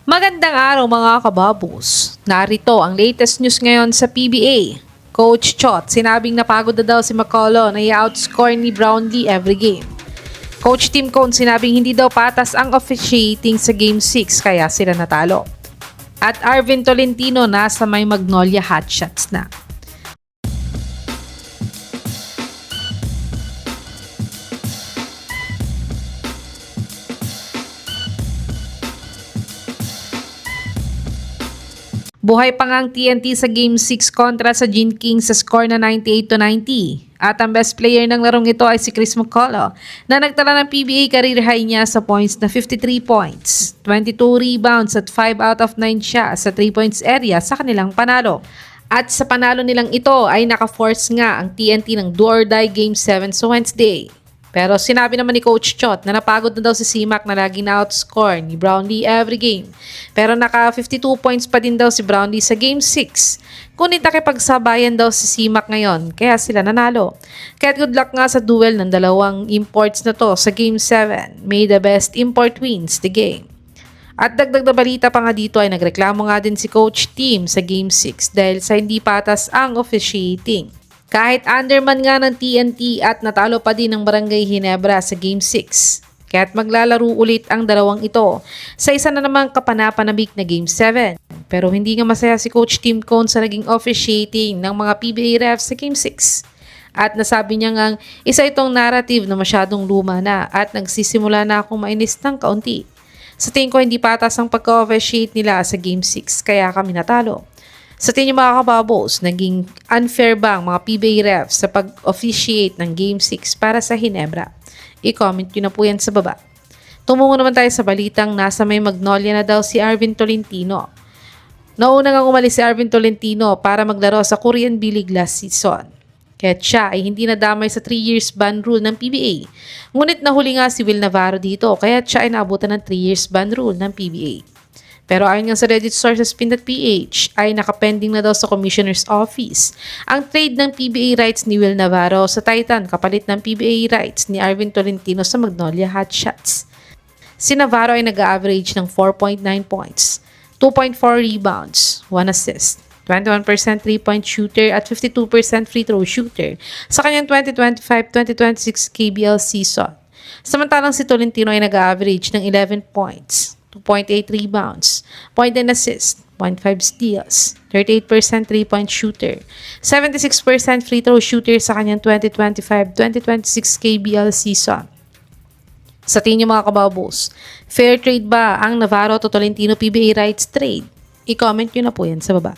Magandang araw mga kababos. Narito ang latest news ngayon sa PBA. Coach Chot, sinabing napagod na daw si McCullough na i-outscore ni Brownlee every game. Coach Tim Cone, sinabing hindi daw patas ang officiating sa Game 6 kaya sila natalo. At Arvin Tolentino nasa may Magnolia hotshots na. Buhay pa nga ang TNT sa Game 6 kontra sa Gene King sa score na 98-90. At ang best player ng larong ito ay si Chris McCullough na nagtala ng PBA career high niya sa points na 53 points, 22 rebounds at 5 out of 9 siya sa 3 points area sa kanilang panalo. At sa panalo nilang ito ay naka-force nga ang TNT ng do-or-die Game 7 sa Wednesday. Pero sinabi naman ni Coach Chot na napagod na daw si CMAC na lagi na outscore ni Brownlee every game. Pero naka 52 points pa din daw si Brownlee sa Game 6. Ngunit nakipagsabayan daw si CMAC ngayon kaya sila nanalo. Kaya good luck nga sa duel ng dalawang imports na to sa Game 7. May the best import wins the game. At dagdag na balita pa nga dito ay nagreklamo nga din si Coach Tim sa Game 6 dahil sa hindi patas ang officiating. Kahit underman nga ng TNT at natalo pa din ng Barangay Ginebra sa Game 6. Kaya't maglalaro ulit ang dalawang ito sa isa na namang kapanapanabik na Game 7. Pero hindi nga masaya si Coach Tim Cone sa naging officiating ng mga PBA refs sa Game 6. At nasabi niya ngang isa itong narrative na masyadong luma na at nagsisimula na akong mainis ng kaunti. Sa tingin ko hindi patas ang pagka-officiate nila sa Game 6 kaya kami natalo. Sa tingin mga kababos, naging unfair ba ang mga PBA refs sa pag-officiate ng Game 6 para sa Ginebra? I-comment nyo na po yan sa baba. Tumungo naman tayo sa balitang nasa may Magnolia na daw si Arvin Tolentino. Nauna nga umalis si Arvin Tolentino para maglaro sa Korean B-League last season. Kaya siya ay hindi nadamay sa 3 years ban rule ng PBA. Ngunit nahuli nga si Will Navarro dito kaya siya ay naabutan ng 3 years ban rule ng PBA. Pero ayon nga sa Reddit sources pin.ph ay nakapending na daw sa Commissioner's Office ang trade ng PBA rights ni Will Navarro sa Titan kapalit ng PBA rights ni Arvin Tolentino sa Magnolia Hotshots. Si Navarro ay nag-average ng 4.9 points, 2.4 rebounds, 1 assist, 21% 3-point shooter at 52% free throw shooter sa kanyang 2025-2026 KBL season. Samantalang si Tolentino ay nag-average ng 11 points, 2.8 rebounds, 0.9 assists, 0.5 steals, 38% 3-point shooter, 76% free throw shooter sa kanyang 2025-2026 KBL season. Sa tingin niyo mga kababos, fair trade ba ang Navarro to Tolentino PBA rights trade? I-comment nyo na po yan sa baba.